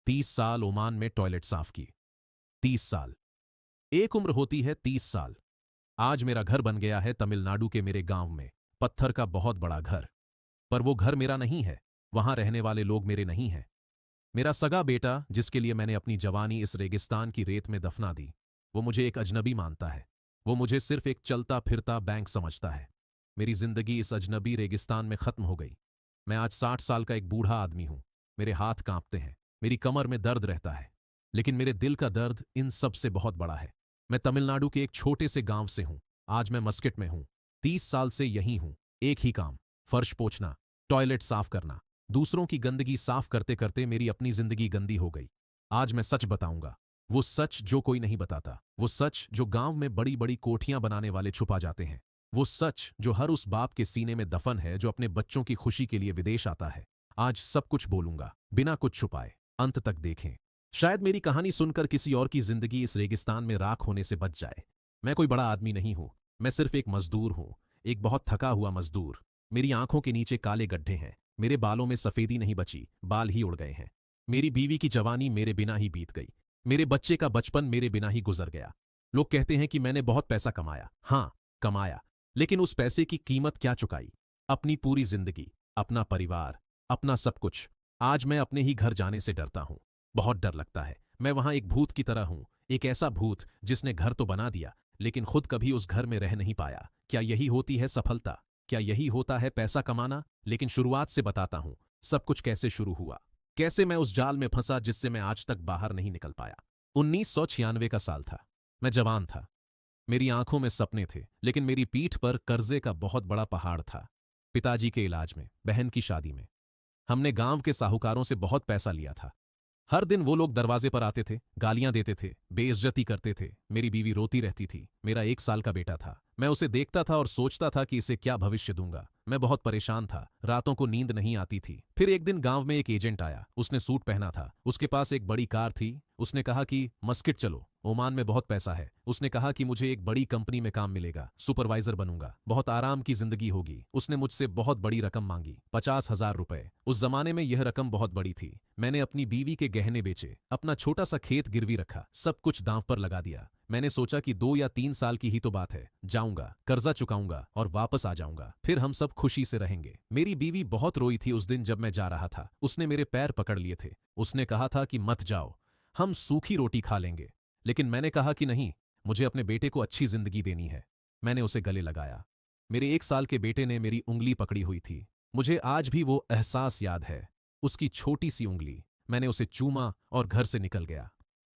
30 साल ओमान में टॉयलेट साफ की। 30 साल। एक उम्र होती है 30 साल। आज मेरा घर बन गया है तमिलनाडु के मेरे गांव में, पत्थर का बहुत बड़ा घर। पर वो घर मेरा नहीं है, वहां रहने वाले लोग मेरे नहीं हैं। मेरा सगा बेटा, जिसके लिए मैंने अपनी जवानी इस रेगिस्तान की रेत में दफना दी, वो मुझे एक अजनबी मानता है। वो मुझे सिर्फ एक चलता फिरता बैंक समझता है। मेरी जिंदगी इस अजनबी रेगिस्तान में खत्म हो गई। मैं आज 60 साल का एक बूढ़ा आदमी हूं। मेरे हाथ कांपते हैं, मेरी कमर में दर्द रहता है, लेकिन मेरे दिल का दर्द इन सब से बहुत बड़ा है। मैं तमिलनाडु के एक छोटे से गांव से हूं। आज मैं मस्किट में हूं। 30 साल से यहीं हूं। एक ही काम, फर्श पोंछना, टॉयलेट साफ करना। दूसरों की गंदगी साफ करते करते मेरी अपनी जिंदगी गंदी हो गई। आज मैं सच बताऊंगा, वो सच जो कोई नहीं बताता, वो सच जो गांव में बड़ी बड़ी कोठियां बनाने वाले छुपा जाते हैं, वो सच जो हर उस बाप के सीने में दफन है जो अपने बच्चों की खुशी के लिए विदेश आता है। आज सब कुछ बोलूंगा, बिना कुछ छुपाए। अंत तक देखें। शायद मेरी कहानी सुनकर किसी और की जिंदगी इस रेगिस्तान में राख होने से बच जाए। मैं कोई बड़ा आदमी नहीं हूं, मैं सिर्फ एक मजदूर हूं, एक बहुत थका हुआ मजदूर। मेरी आंखों के नीचे काले गड्ढे हैं, मेरे बालों में सफेदी नहीं बची, बाल ही उड़ गए हैं। मेरी बीवी की जवानी मेरे बिना ही बीत गई। मेरे बच्चे का बचपन मेरे बिना ही गुजर गया। लोग कहते हैं कि मैंने बहुत पैसा कमाया। हाँ, कमाया, लेकिन उस पैसे की कीमत क्या चुकाई? अपनी पूरी जिंदगी, अपना परिवार, अपना सब कुछ। आज मैं अपने ही घर जाने से डरता हूं। बहुत डर लगता है। मैं वहां एक भूत की तरह हूं, एक ऐसा भूत जिसने घर तो बना दिया, लेकिन खुद कभी उस घर में रह नहीं पाया। क्या यही होती है सफलता? क्या यही होता है पैसा कमाना? लेकिन शुरुआत से बताता हूं, सब कुछ कैसे शुरू हुआ, कैसे मैं उस जाल में फंसा जिससे मैं आज तक बाहर नहीं निकल पाया। 1996 का साल था। मैं जवान था। मेरी आंखों में सपने थे, लेकिन मेरी पीठ पर कर्जे का बहुत बड़ा पहाड़ था। पिताजी के इलाज में, बहन की शादी में। हमने गांव के साहूकारों से बहुत पैसा लिया था। हर दिन वो लोग दरवाजे पर आते थे, गालियां देते थे, बेइज्जती करते थे। मेरी बीवी रोती रहती थी। मेरा 1 साल का बेटा था। मैं उसे देखता था और सोचता था कि इसे क्या भविष्य दूंगा। मैं बहुत परेशान था, रातों को नींद नहीं आती थी। फिर एक दिन गांव में एक एजेंट आया। उसने सूट पहना था, उसके पास एक बड़ी कार थी। उसने कहा कि मस्किट चलो, ओमान में बहुत पैसा है। उसने कहा कि मुझे एक बड़ी कंपनी में काम मिलेगा, सुपरवाइजर बनूंगा, बहुत आराम की जिंदगी होगी। उसने मुझसे बहुत बड़ी रकम मांगी, 50,000 रुपए। उस जमाने में यह रकम बहुत बड़ी थी। मैंने अपनी बीवी के गहने बेचे, अपना छोटा सा खेत गिरवी रखा, सब कुछ दांव पर लगा दिया। मैंने सोचा कि 2 या 3 साल की ही तो बात है, जाऊंगा, कर्जा चुकाऊंगा और वापस आ जाऊंगा। फिर हम सब खुशी से रहेंगे। मेरी बीवी बहुत रोई थी उस दिन जब मैं जा रहा था। उसने मेरे पैर पकड़ लिए थे। उसने कहा था कि मत जाओ, हम सूखी रोटी खा लेंगे। लेकिन मैंने कहा कि नहीं, मुझे अपने बेटे को अच्छी जिंदगी देनी है। मैंने उसे गले लगाया। मेरे 1 साल के बेटे ने मेरी उंगली पकड़ी हुई थी। मुझे आज भी वो एहसास याद है, उसकी छोटी सी उंगली। मैंने उसे चूमा और घर से निकल गया।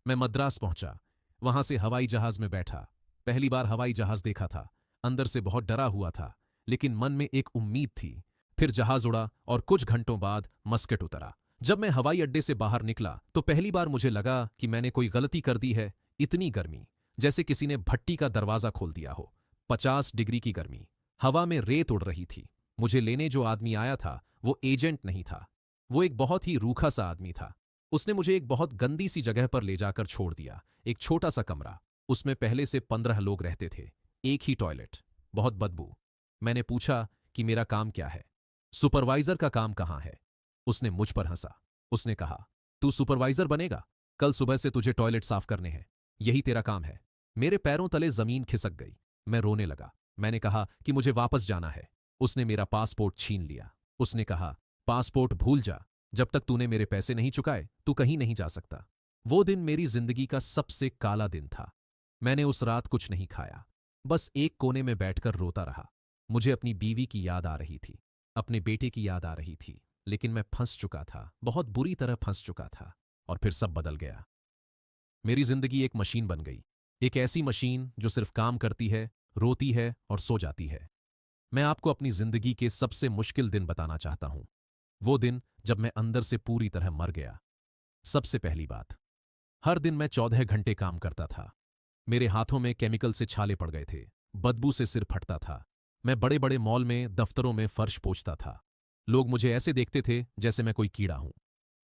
मैं मद्रास पहुंचा, वहां से हवाई जहाज में बैठा। पहली बार हवाई जहाज देखा था। अंदर से बहुत डरा हुआ था, लेकिन मन में एक उम्मीद थी। फिर जहाज उड़ा और कुछ घंटों बाद मस्कट उतरा। जब मैं हवाई अड्डे से बाहर निकला तो पहली बार मुझे लगा कि मैंने कोई गलती कर दी है। इतनी गर्मी, जैसे किसी ने भट्टी का दरवाजा खोल दिया हो। 50 डिग्री की गर्मी, हवा में रेत उड़ रही थी। मुझे लेने जो आदमी आया था वो एजेंट नहीं था, वो एक बहुत ही रूखा सा आदमी था। उसने मुझे एक बहुत गंदी सी जगह पर ले जाकर छोड़ दिया। एक छोटा सा कमरा, उसमें पहले से 15 लोग रहते थे। एक ही टॉयलेट, बहुत बदबू। मैंने पूछा कि मेरा काम क्या है, सुपरवाइजर का काम कहाँ है? उसने मुझ पर हंसा। उसने कहा, तू सुपरवाइजर बनेगा? कल सुबह से तुझे टॉयलेट साफ करने हैं, यही तेरा काम है। मेरे पैरों तले जमीन खिसक गई। मैं रोने लगा। मैंने कहा कि मुझे वापस जाना है। उसने मेरा पासपोर्ट छीन लिया। उसने कहा, पासपोर्ट भूल जा, जब तक तूने मेरे पैसे नहीं चुकाए तू कहीं नहीं जा सकता। वो दिन मेरी जिंदगी का सबसे काला दिन था। मैंने उस रात कुछ नहीं खाया, बस एक कोने में बैठकर रोता रहा। मुझे अपनी बीवी की याद आ रही थी, अपने बेटे की याद आ रही थी, लेकिन मैं फंस चुका था, बहुत बुरी तरह फंस चुका था। और फिर सब बदल गया। मेरी जिंदगी एक मशीन बन गई, एक ऐसी मशीन जो सिर्फ काम करती है, रोती है और सो जाती है। मैं आपको अपनी जिंदगी के सबसे मुश्किल दिन बताना चाहता हूं, वो दिन जब मैं अंदर से पूरी तरह मर गया। सबसे पहली बात, हर दिन मैं 14 घंटे काम करता था। मेरे हाथों में केमिकल से छाले पड़ गए थे, बदबू से सिर फटता था। मैं बड़े बड़े मॉल में, दफ्तरों में फर्श पोंछता था। लोग मुझे ऐसे देखते थे जैसे मैं कोई कीड़ा हूं।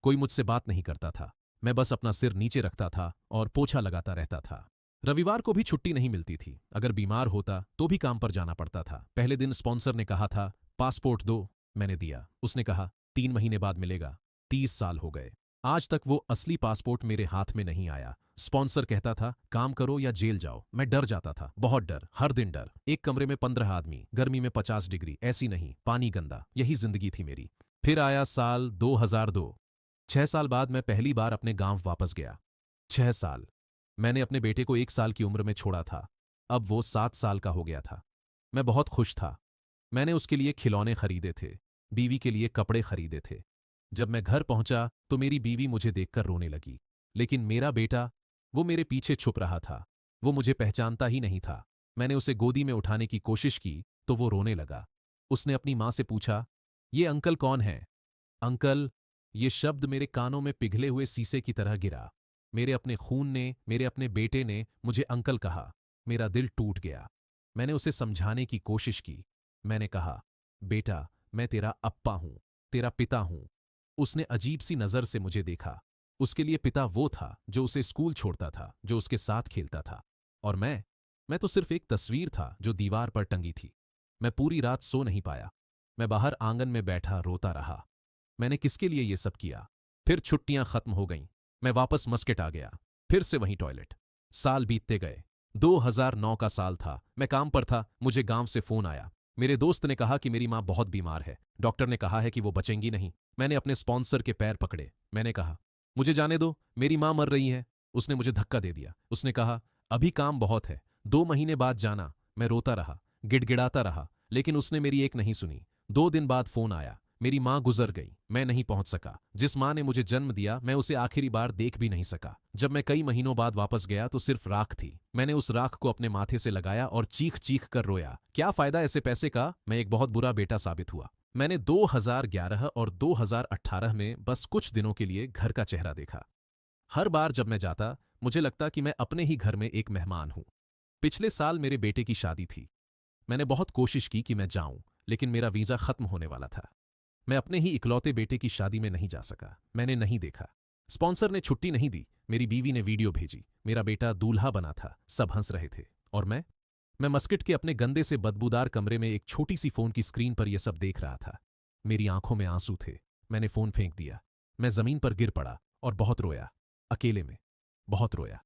कोई मुझसे बात नहीं करता था। मैं बस अपना सिर नीचे रखता था और पोछा लगाता रहता था। रविवार को भी छुट्टी नहीं मिलती थी। अगर बीमार होता तो भी काम पर जाना पड़ता था। पहले दिन स्पॉन्सर ने कहा था, पासपोर्ट दो। मैंने दिया। उसने कहा, 3 महीने बाद मिलेगा। 30 साल हो गए। आज तक वो असली पासपोर्ट मेरे हाथ में नहीं आया। स्पॉन्सर कहता था काम करो या जेल जाओ। मैं डर जाता था, बहुत डर, हर दिन डर। एक कमरे में 15 आदमी, गर्मी में 50 डिग्री, ऐसी नहीं, पानी गंदा, यही जिंदगी थी मेरी। फिर आया साल 2002। 6 साल बाद मैं पहली बार अपने गांव वापस गया। 6 साल। मैंने अपने बेटे को 1 साल की उम्र में छोड़ा था। अब वो 7 साल का हो गया था। मैं बहुत खुश था। मैंने उसके लिए खिलौने खरीदे थे, बीवी के लिए कपड़े खरीदे थे। जब मैं घर पहुंचा तो मेरी बीवी मुझे देखकर रोने लगी। लेकिन मेरा बेटा, वो मेरे पीछे छुप रहा था। वो मुझे पहचानता ही नहीं था। मैंने उसे गोदी में उठाने की कोशिश की तो वो रोने लगा। उसने अपनी मां से पूछा, ये अंकल कौन है? अंकल, ये शब्द मेरे कानों में पिघले हुए शीशे की तरह गिरा। मेरे अपने खून ने, मेरे अपने बेटे ने मुझे अंकल कहा। मेरा दिल टूट गया। मैंने उसे समझाने की कोशिश की। मैंने कहा, बेटा, मैं तेरा अप्पा हूं, तेरा पिता हूं। उसने अजीब सी नजर से मुझे देखा। उसके लिए पिता वो था जो उसे स्कूल छोड़ता था, जो उसके साथ खेलता था। और मैं तो सिर्फ एक तस्वीर था जो दीवार पर टंगी थी। मैं पूरी रात सो नहीं पाया। मैं बाहर आंगन में बैठा रोता रहा। मैंने किसके लिए ये सब किया? फिर छुट्टियां खत्म हो गईं। मैं वापस मस्कट आ गया। फिर से वहीं टॉयलेट। साल बीतते गए। 2009 का साल था। मैं काम पर था, मुझे गांव से फोन आया। मेरे दोस्त ने कहा कि मेरी मां बहुत बीमार है, डॉक्टर ने कहा है कि वो बचेंगी नहीं। मैंने अपने स्पॉन्सर के पैर पकड़े। मैंने कहा, मुझे जाने दो, मेरी मां मर रही है। उसने मुझे धक्का दे दिया। उसने कहा, अभी काम बहुत है, 2 महीने बाद जाना। मैं रोता रहा, गिड़गिड़ाता रहा, लेकिन उसने मेरी एक नहीं सुनी। 2 दिन बाद फोन आया। मेरी मां गुजर गई। मैं नहीं पहुंच सका। जिस मां ने मुझे जन्म दिया, मैं उसे आखिरी बार देख भी नहीं सका। जब मैं कई महीनों बाद वापस गया तो सिर्फ राख थी। मैंने उस राख को अपने माथे से लगाया और चीख चीख कर रोया। क्या फायदा ऐसे पैसे का? मैं एक बहुत बुरा बेटा साबित हुआ। मैंने 2011 और 2018 में बस कुछ दिनों के लिए घर का चेहरा देखा। हर बार जब मैं जाता, मुझे लगता कि मैं अपने ही घर में एक मेहमान हूं। पिछले साल मेरे बेटे की शादी थी। मैंने बहुत कोशिश की कि मैं जाऊं, लेकिन मेरा वीजा खत्म होने वाला था। मैं अपने ही इकलौते बेटे की शादी में नहीं जा सका। मैंने नहीं देखा। स्पॉन्सर ने छुट्टी नहीं दी। मेरी बीवी ने वीडियो भेजी। मेरा बेटा दूल्हा बना था, सब हंस रहे थे। और मैं मस्किट के अपने गंदे से बदबूदार कमरे में एक छोटी सी फोन की स्क्रीन पर यह सब देख रहा था। मेरी आंखों में आंसू थे। मैंने फोन फेंक दिया। मैं जमीन पर गिर पड़ा और बहुत रोया, अकेले में, बहुत रोया।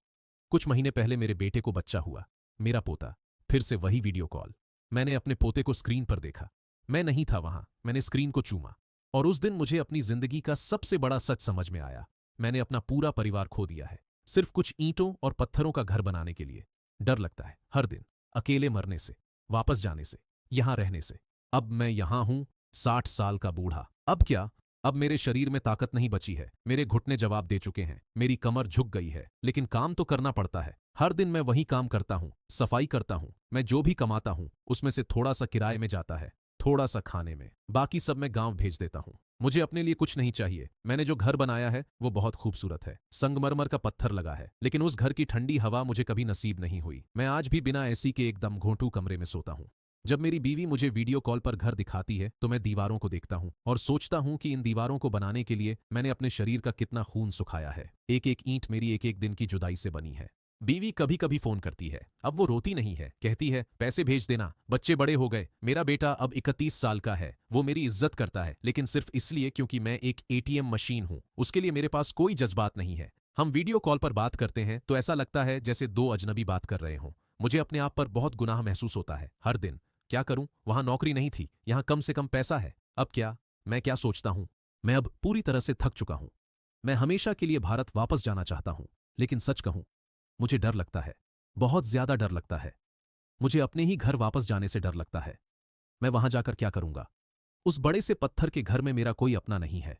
कुछ महीने पहले मेरे बेटे को बच्चा हुआ, मेरा पोता। फिर से वही वीडियो कॉल। मैंने अपने पोते को स्क्रीन पर देखा। मैं नहीं था वहां। मैंने स्क्रीन को चूमा। और उस दिन मुझे अपनी जिंदगी का सबसे बड़ा सच समझ में आया। मैंने अपना पूरा परिवार खो दिया है, सिर्फ कुछ ईंटों और पत्थरों का घर बनाने के लिए। डर लगता है हर दिन, अकेले मरने से, वापस जाने से, यहां रहने से। अब मैं यहां हूं, 60 साल का बूढ़ा। अब क्या? अब मेरे शरीर में ताकत नहीं बची है। मेरे घुटने जवाब दे चुके हैं। मेरी कमर झुक गई है। लेकिन काम तो करना पड़ता है। हर दिन मैं वही काम करता हूं, सफाई करता हूं। मैं जो भी कमाता हूं उसमें से थोड़ा सा किराए में जाता है, थोड़ा सा खाने में, बाकी सब मैं गांव भेज देता हूं। मुझे अपने लिए कुछ नहीं चाहिए। मैंने जो घर बनाया है वो बहुत खूबसूरत है, संगमरमर का पत्थर लगा है, लेकिन उस घर की ठंडी हवा मुझे कभी नसीब नहीं हुई। मैं आज भी बिना एसी के एकदम घोंटू कमरे में सोता हूं। जब मेरी बीवी मुझे वीडियो कॉल पर घर दिखाती है तो मैं दीवारों को देखता हूं और सोचता हूं कि इन दीवारों को बनाने के लिए मैंने अपने शरीर का कितना खून सुखाया है। एक एक ईंट मेरी एक एक दिन की जुदाई से बनी है। बीवी कभी कभी फोन करती है। अब वो रोती नहीं है, कहती है पैसे भेज देना, बच्चे बड़े हो गए। मेरा बेटा अब 31 साल का है। वो मेरी इज्जत करता है, लेकिन सिर्फ इसलिए क्योंकि मैं एक एटीएम मशीन हूं। उसके लिए मेरे पास कोई जज्बात नहीं है। हम वीडियो कॉल पर बात करते हैं तो ऐसा लगता है जैसे दो अजनबी बात कर रहे हों। मुझे अपने आप पर बहुत गुनाह महसूस होता है हर दिन। क्या करूं? वहां नौकरी नहीं थी, यहां कम से कम पैसा है। अब क्या? मैं क्या सोचता हूं? मैं अब पूरी तरह से थक चुका हूं। मैं हमेशा के लिए भारत वापस जाना चाहता हूं, लेकिन सच कहूं, मुझे डर लगता है, बहुत ज्यादा डर लगता है। मुझे अपने ही घर वापस जाने से डर लगता है। मैं वहां जाकर क्या करूंगा? उस बड़े से पत्थर के घर में मेरा कोई अपना नहीं है।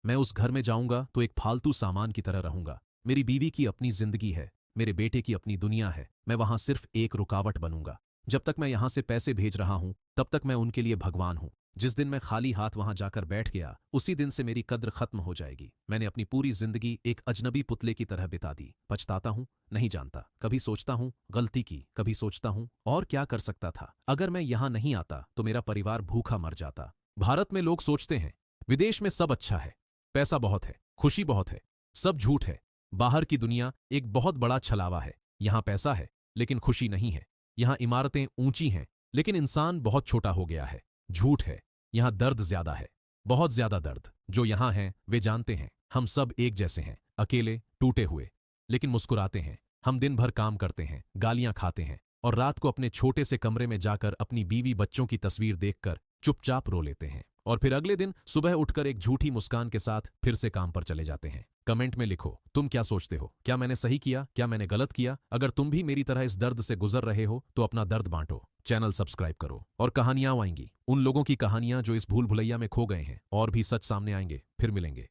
मैं उस घर में जाऊंगा तो एक फालतू सामान की तरह रहूंगा। मेरी बीवी की अपनी जिंदगी है, मेरे बेटे की अपनी दुनिया है। मैं वहां सिर्फ एक रुकावट बनूंगा। जब तक मैं यहां से पैसे भेज रहा हूं तब तक मैं उनके लिए भगवान हूं। जिस दिन मैं खाली हाथ वहां जाकर बैठ गया, उसी दिन से मेरी कद्र खत्म हो जाएगी। मैंने अपनी पूरी जिंदगी एक अजनबी पुतले की तरह बिता दी। पछताता हूं? नहीं जानता। कभी सोचता हूं गलती की, कभी सोचता हूं और क्या कर सकता था। अगर मैं यहां नहीं आता तो मेरा परिवार भूखा मर जाता। भारत में लोग सोचते हैं विदेश में सब अच्छा है, पैसा बहुत है, खुशी बहुत है। सब झूठ है। बाहर की दुनिया एक बहुत बड़ा छलावा है। यहां पैसा है लेकिन खुशी नहीं है। यहां इमारतें ऊंची हैं लेकिन इंसान बहुत छोटा हो गया है। झूठ है। यहां दर्द ज्यादा है, बहुत ज्यादा दर्द। जो यहां हैं वे जानते हैं हम सब एक जैसे हैं, अकेले, टूटे हुए, लेकिन मुस्कुराते हैं। हम दिन भर काम करते हैं, गालियां खाते हैं और रात को अपने छोटे से कमरे में जाकर अपनी बीवी बच्चों की तस्वीर देखकर चुपचाप रो लेते हैं और फिर अगले दिन सुबह उठकर एक झूठी मुस्कान के साथ फिर से काम पर चले जाते हैं। कमेंट में लिखो, तुम क्या सोचते हो? क्या मैंने सही किया? क्या मैंने गलत किया? अगर तुम भी मेरी तरह इस दर्द से गुजर रहे हो तो अपना दर्द बांटो, चैनल सब्सक्राइब करो और कहानियां आएंगी, उन लोगों की कहानियां जो इस भूल भुलैया में खो गए हैं। और भी सच सामने आएंगे, फिर मिलेंगे।